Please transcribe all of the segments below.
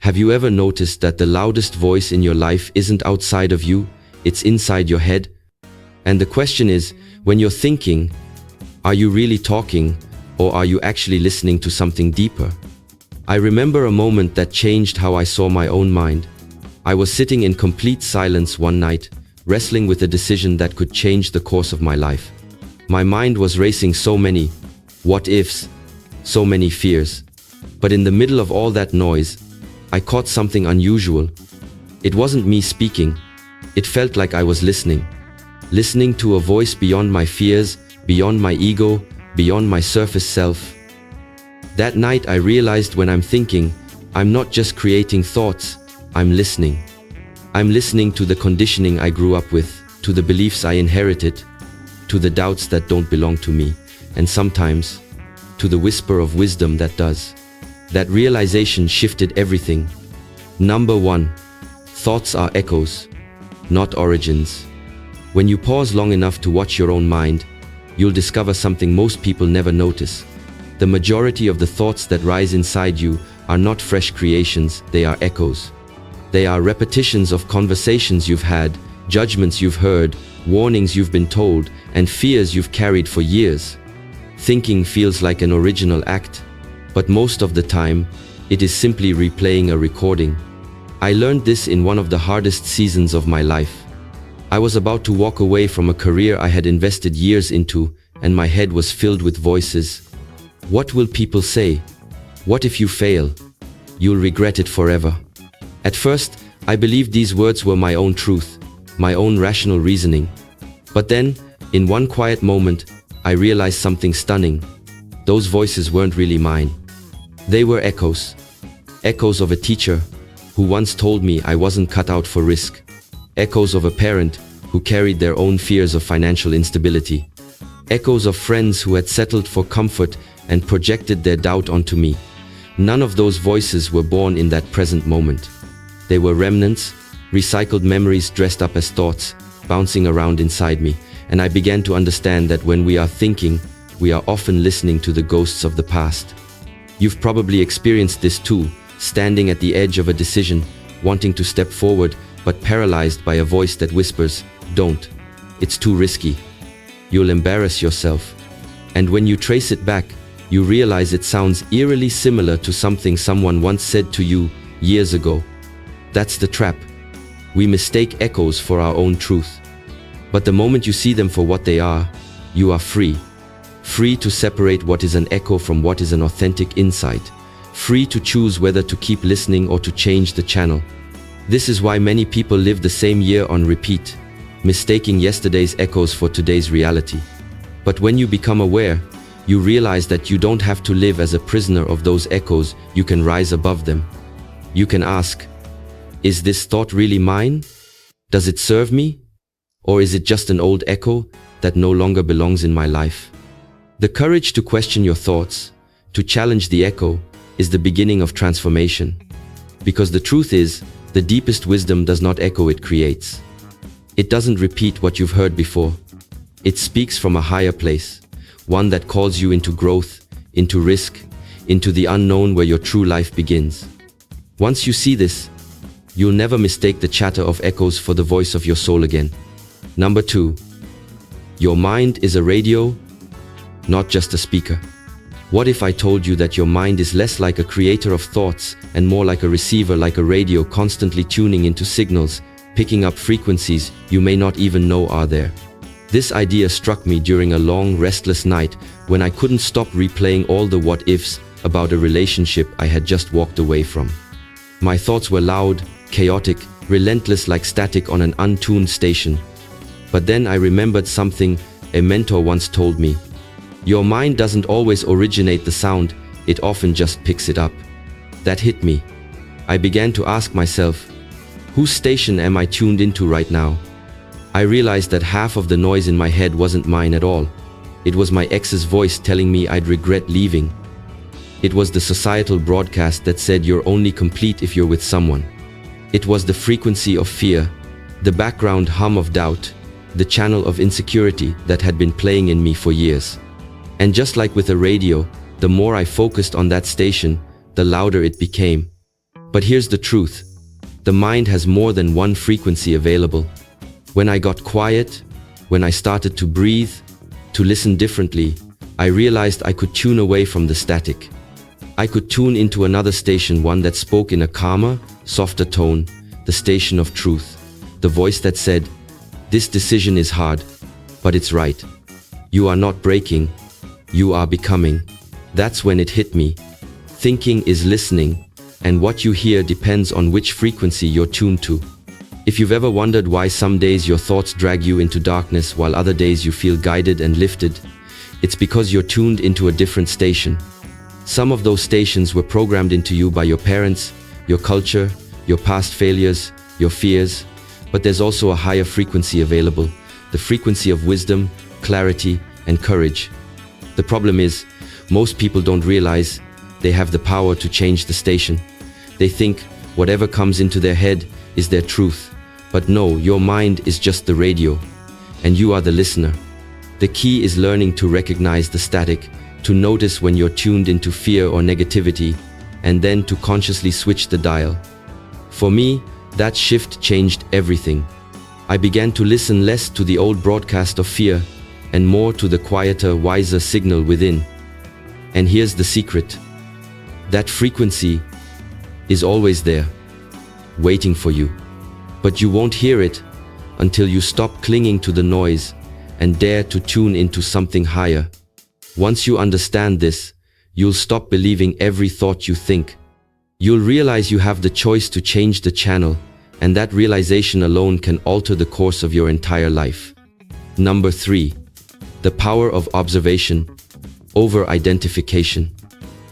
Have you ever noticed that the loudest voice in your life isn't outside of you, it's inside your head? And the question is, when you're thinking, are you really talking, or are you actually listening to something deeper? I remember a moment that changed how I saw my own mind. I was sitting in complete silence one night, wrestling with a decision that could change the course of my life. My mind was racing so many what ifs, so many fears. But in the middle of all that noise, I caught something unusual. It wasn't me speaking. It felt like I was listening to a voice beyond my fears, beyond my ego, beyond my surface self. That night I realized when I'm thinking, I'm not just creating thoughts, I'm listening. I'm listening to the conditioning I grew up with, to the beliefs I inherited, to the doubts that don't belong to me, and sometimes, to the whisper of wisdom that does. That realization shifted everything. Number 1. Thoughts are echoes, not origins. When you pause long enough to watch your own mind, you'll discover something most people never notice. The majority of the thoughts that rise inside you are not fresh creations, they are echoes. They are repetitions of conversations you've had, judgments you've heard, warnings you've been told, and fears you've carried for years. Thinking feels like an original act, but most of the time, it is simply replaying a recording. I learned this in one of the hardest seasons of my life. I was about to walk away from a career I had invested years into, and my head was filled with voices. What will people say? What if you fail? You'll regret it forever. At first, I believed these words were my own truth, my own rational reasoning. But then, in one quiet moment, I realized something stunning. Those voices weren't really mine. They were echoes. Echoes of a teacher who once told me I wasn't cut out for risk. Echoes of a parent who carried their own fears of financial instability. Echoes of friends who had settled for comfort and projected their doubt onto me. None of those voices were born in that present moment. They were remnants, recycled memories dressed up as thoughts, bouncing around inside me, and I began to understand that when we are thinking, we are often listening to the ghosts of the past. You've probably experienced this too, standing at the edge of a decision, wanting to step forward, but paralyzed by a voice that whispers, "Don't. It's too risky. You'll embarrass yourself." And when you trace it back, you realize it sounds eerily similar to something someone once said to you years ago. That's the trap. We mistake echoes for our own truth. But the moment you see them for what they are, you are free. Free to separate what is an echo from what is an authentic insight. Free to choose whether to keep listening or to change the channel. This is why many people live the same year on repeat, mistaking yesterday's echoes for today's reality. But when you become aware, you realize that you don't have to live as a prisoner of those echoes, you can rise above them. You can ask, is this thought really mine? Does it serve me? Or is it just an old echo that no longer belongs in my life? The courage to question your thoughts, to challenge the echo, is the beginning of transformation. Because the truth is, the deepest wisdom does not echo, it creates. It doesn't repeat what you've heard before. It speaks from a higher place, one that calls you into growth, into risk, into the unknown where your true life begins. Once you see this, you'll never mistake the chatter of echoes for the voice of your soul again. Number 2. Your mind is a radio, not just a speaker. What if I told you that your mind is less like a creator of thoughts and more like a receiver, like a radio constantly tuning into signals, picking up frequencies you may not even know are there? This idea struck me during a long, restless night when I couldn't stop replaying all the what-ifs about a relationship I had just walked away from. My thoughts were loud, chaotic, relentless like static on an untuned station. But then I remembered something a mentor once told me. Your mind doesn't always originate the sound, it often just picks it up. That hit me. I began to ask myself, whose station am I tuned into right now? I realized that half of the noise in my head wasn't mine at all. It was my ex's voice telling me I'd regret leaving. It was the societal broadcast that said you're only complete if you're with someone. It was the frequency of fear, the background hum of doubt, the channel of insecurity that had been playing in me for years. And just like with a radio, the more I focused on that station, the louder it became. But here's the truth. The mind has more than one frequency available. When I got quiet, when I started to breathe, to listen differently, I realized I could tune away from the static. I could tune into another station, one that spoke in a calmer, softer tone, the station of truth, the voice that said, "This decision is hard, but it's right. You are not breaking, you are becoming." That's when it hit me. Thinking is listening, and what you hear depends on which frequency you're tuned to. If you've ever wondered why some days your thoughts drag you into darkness while other days you feel guided and lifted, it's because you're tuned into a different station. Some of those stations were programmed into you by your parents, your culture, your past failures, your fears, but there's also a higher frequency available, the frequency of wisdom, clarity, and courage. The problem is, most people don't realize they have the power to change the station. They think whatever comes into their head is their truth. But no, your mind is just the radio, and you are the listener. The key is learning to recognize the static, to notice when you're tuned into fear or negativity, and then to consciously switch the dial. For me, that shift changed everything. I began to listen less to the old broadcast of fear, and more to the quieter, wiser signal within. And here's the secret. That frequency is always there, waiting for you. But you won't hear it until you stop clinging to the noise and dare to tune into something higher. Once you understand this, you'll stop believing every thought you think. You'll realize you have the choice to change the channel, and that realization alone can alter the course of your entire life. Number 3. The power of observation over identification.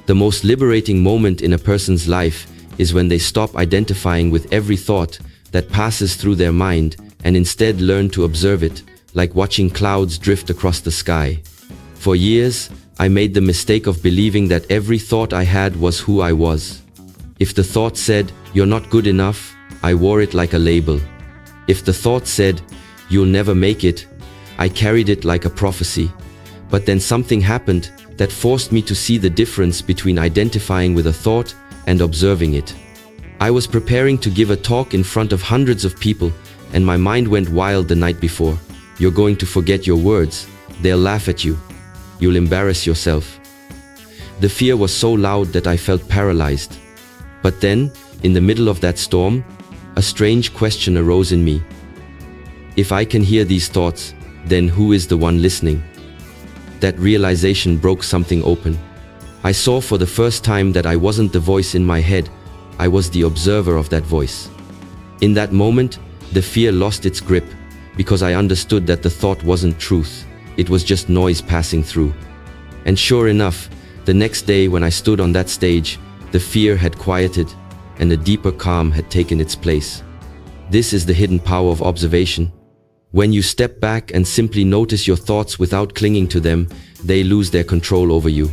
The most liberating moment in a person's life is when they stop identifying with every thought that passes through their mind and instead learn to observe it, like watching clouds drift across the sky. For years, I made the mistake of believing that every thought I had was who I was. If the thought said, "You're not good enough," I wore it like a label. If the thought said, "You'll never make it," I carried it like a prophecy. But then something happened that forced me to see the difference between identifying with a thought and observing it. I was preparing to give a talk in front of hundreds of people, and my mind went wild the night before. You're going to forget your words. They'll laugh at you. You'll embarrass yourself. The fear was so loud that I felt paralyzed. But then, in the middle of that storm, a strange question arose in me. If I can hear these thoughts, then who is the one listening? That realization broke something open. I saw for the first time that I wasn't the voice in my head, I was the observer of that voice. In that moment, the fear lost its grip, because I understood that the thought wasn't truth, it was just noise passing through. And sure enough, the next day when I stood on that stage, the fear had quieted, and a deeper calm had taken its place. This is the hidden power of observation. When you step back and simply notice your thoughts without clinging to them, they lose their control over you.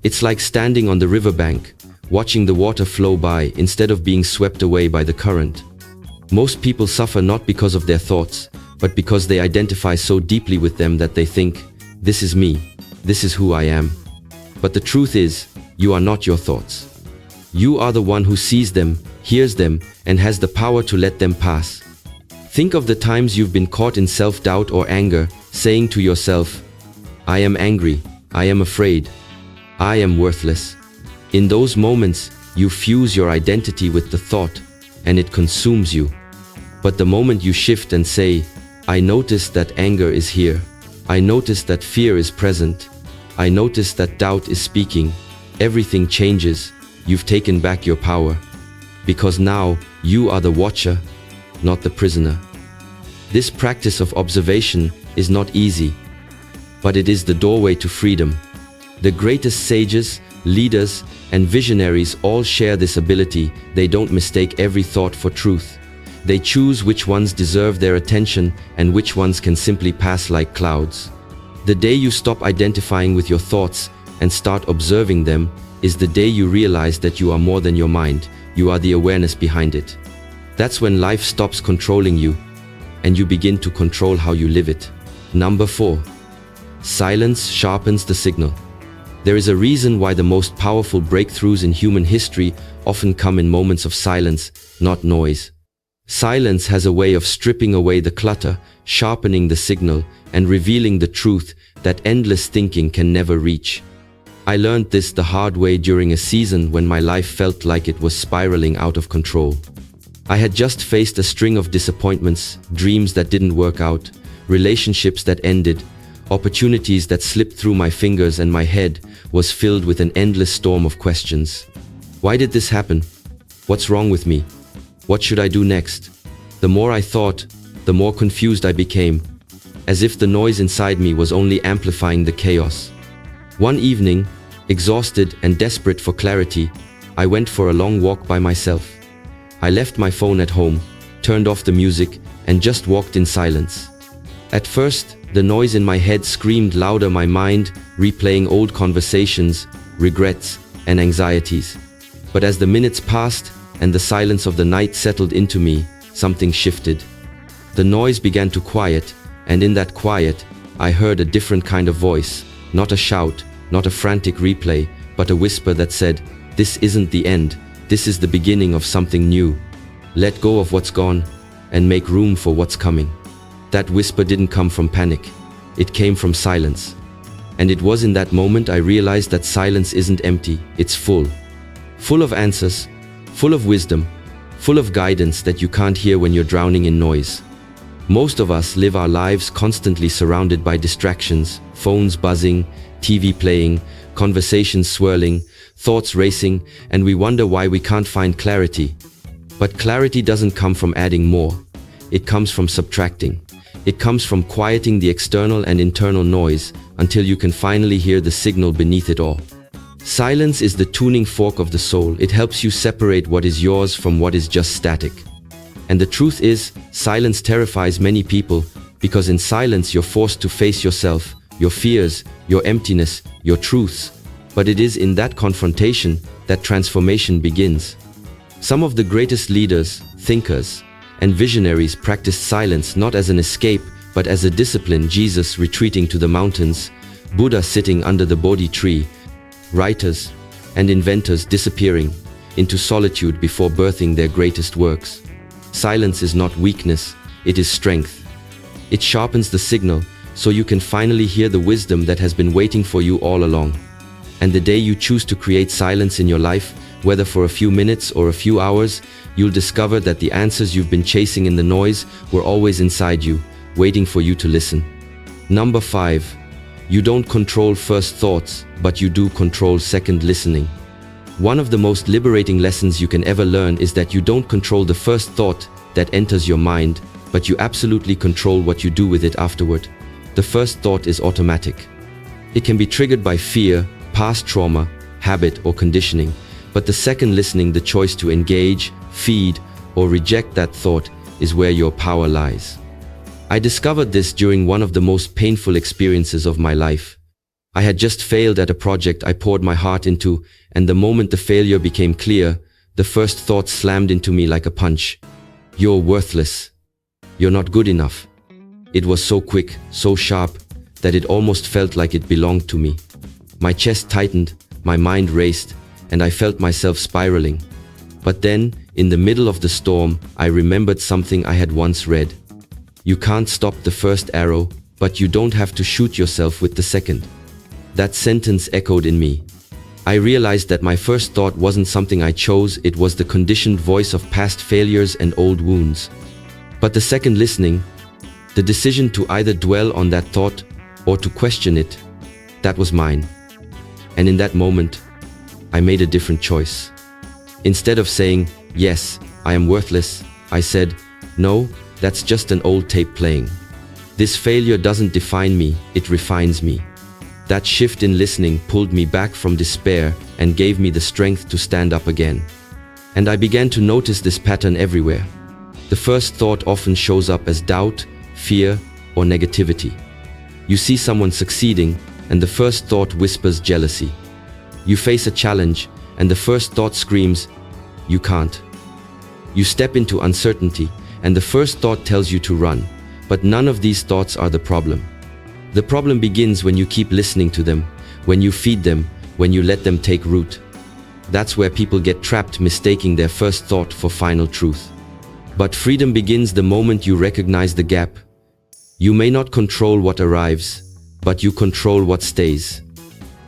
It's like standing on the riverbank, watching the water flow by instead of being swept away by the current. Most people suffer not because of their thoughts, but because they identify so deeply with them that they think, "This is me, this is who I am." But the truth is, you are not your thoughts. You are the one who sees them, hears them, and has the power to let them pass. Think of the times you've been caught in self-doubt or anger, saying to yourself, "I am angry, I am afraid, I am worthless." In those moments, you fuse your identity with the thought, and it consumes you. But the moment you shift and say, "I notice that anger is here, I notice that fear is present, I notice that doubt is speaking," everything changes. You've taken back your power. Because now, you are the watcher, not the prisoner. This practice of observation is not easy, but it is the doorway to freedom. The greatest sages, leaders, and visionaries all share this ability. They don't mistake every thought for truth. They choose which ones deserve their attention and which ones can simply pass like clouds. The day you stop identifying with your thoughts and start observing them is the day you realize that you are more than your mind. You are the awareness behind it. That's when life stops controlling you and you begin to control how you live it. Number 4. Silence sharpens the signal. There is a reason why the most powerful breakthroughs in human history often come in moments of silence, not noise. Silence has a way of stripping away the clutter, sharpening the signal, and revealing the truth that endless thinking can never reach. I learned this the hard way during a season when my life felt like it was spiraling out of control. I had just faced a string of disappointments, dreams that didn't work out, relationships that ended, opportunities that slipped through my fingers, and my head was filled with an endless storm of questions. Why did this happen? What's wrong with me? What should I do next? The more I thought, the more confused I became, as if the noise inside me was only amplifying the chaos. One evening, exhausted and desperate for clarity, I went for a long walk by myself. I left my phone at home, turned off the music, and just walked in silence. At first, the noise in my head screamed louder, my mind replaying old conversations, regrets, and anxieties. But as the minutes passed and the silence of the night settled into me, something shifted. The noise began to quiet, and in that quiet, I heard a different kind of voice, not a shout, not a frantic replay, but a whisper that said, "This isn't the end, this is the beginning of something new. Let go of what's gone and make room for what's coming." That whisper didn't come from panic. It came from silence. And it was in that moment I realized that silence isn't empty, it's full. Full of answers, full of wisdom, full of guidance that you can't hear when you're drowning in noise. Most of us live our lives constantly surrounded by distractions, phones buzzing, TV playing, conversations swirling, thoughts racing, and we wonder why we can't find clarity. But clarity doesn't come from adding more. It comes from subtracting. It comes from quieting the external and internal noise until you can finally hear the signal beneath it all. Silence is the tuning fork of the soul. It helps you separate what is yours from what is just static. And the truth is, silence terrifies many people because in silence you're forced to face yourself, your fears, your emptiness, your truths. But it is in that confrontation that transformation begins. Some of the greatest leaders, thinkers, and visionaries practiced silence not as an escape, but as a discipline. Jesus retreating to the mountains, Buddha sitting under the Bodhi tree, writers and inventors disappearing into solitude before birthing their greatest works. Silence is not weakness, it is strength. It sharpens the signal so you can finally hear the wisdom that has been waiting for you all along. And the day you choose to create silence in your life, whether for a few minutes or a few hours, you'll discover that the answers you've been chasing in the noise were always inside you, waiting for you to listen. Number 5. You don't control first thoughts, but you do control second listening. One of the most liberating lessons you can ever learn is that you don't control the first thought that enters your mind, but you absolutely control what you do with it afterward. The first thought is automatic. It can be triggered by fear, past trauma, habit, or conditioning. But the second listening, the choice to engage, feed, or reject that thought, is where your power lies. I discovered this during one of the most painful experiences of my life. I had just failed at a project I poured my heart into, and the moment the failure became clear, the first thought slammed into me like a punch. You're worthless. You're not good enough. It was so quick, so sharp, that it almost felt like it belonged to me. My chest tightened, my mind raced, and I felt myself spiraling. But then, in the middle of the storm, I remembered something I had once read. You can't stop the first arrow, but you don't have to shoot yourself with the second. That sentence echoed in me. I realized that my first thought wasn't something I chose, it was the conditioned voice of past failures and old wounds. But the second listening, the decision to either dwell on that thought or to question it, that was mine. And in that moment, I made a different choice. Instead of saying, "Yes, I am worthless," I said, "No, that's just an old tape playing. This failure doesn't define me, it refines me." That shift in listening pulled me back from despair and gave me the strength to stand up again. And I began to notice this pattern everywhere. The first thought often shows up as doubt, fear, or negativity. You see someone succeeding, and the first thought whispers jealousy. You face a challenge, and the first thought screams, "You can't." You step into uncertainty, and the first thought tells you to run. But none of these thoughts are the problem. The problem begins when you keep listening to them, when you feed them, when you let them take root. That's where people get trapped, mistaking their first thought for final truth. But freedom begins the moment you recognize the gap. You may not control what arrives, but you control what stays.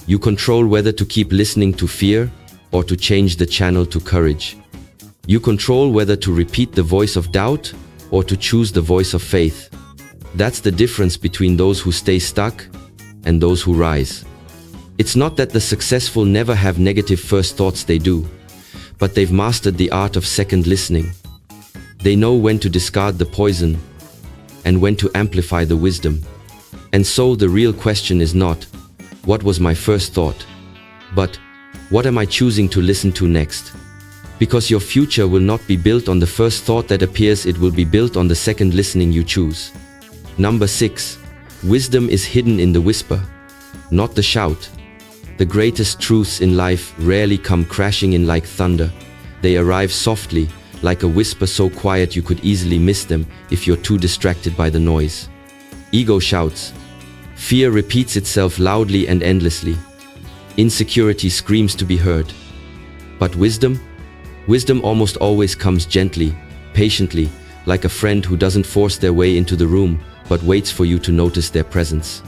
You control whether to keep listening to fear or to change the channel to courage. You control whether to repeat the voice of doubt or to choose the voice of faith. That's the difference between those who stay stuck and those who rise. It's not that the successful never have negative first thoughts, they do, but they've mastered the art of second listening. They know when to discard the poison and when to amplify the wisdom. And so the real question is not, what was my first thought? But, what am I choosing to listen to next? Because your future will not be built on the first thought that appears, it will be built on the second listening you choose. Number 6. Wisdom is hidden in the whisper, not the shout. The greatest truths in life rarely come crashing in like thunder. They arrive softly, like a whisper so quiet you could easily miss them if you're too distracted by the noise. Ego shouts. Fear repeats itself loudly and endlessly. Insecurity screams to be heard. But wisdom? Wisdom almost always comes gently, patiently, like a friend who doesn't force their way into the room, but waits for you to notice their presence.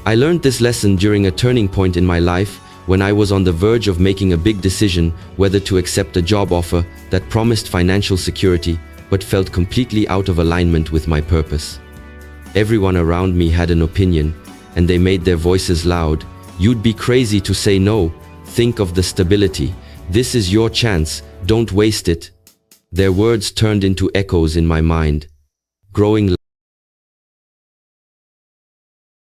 I learned this lesson during a turning point in my life when I was on the verge of making a big decision whether to accept a job offer that promised financial security but felt completely out of alignment with my purpose. Everyone around me had an opinion, and they made their voices loud. You'd be crazy to say no. Think of the stability. This is your chance. Don't waste it. Their words turned into echoes in my mind, growing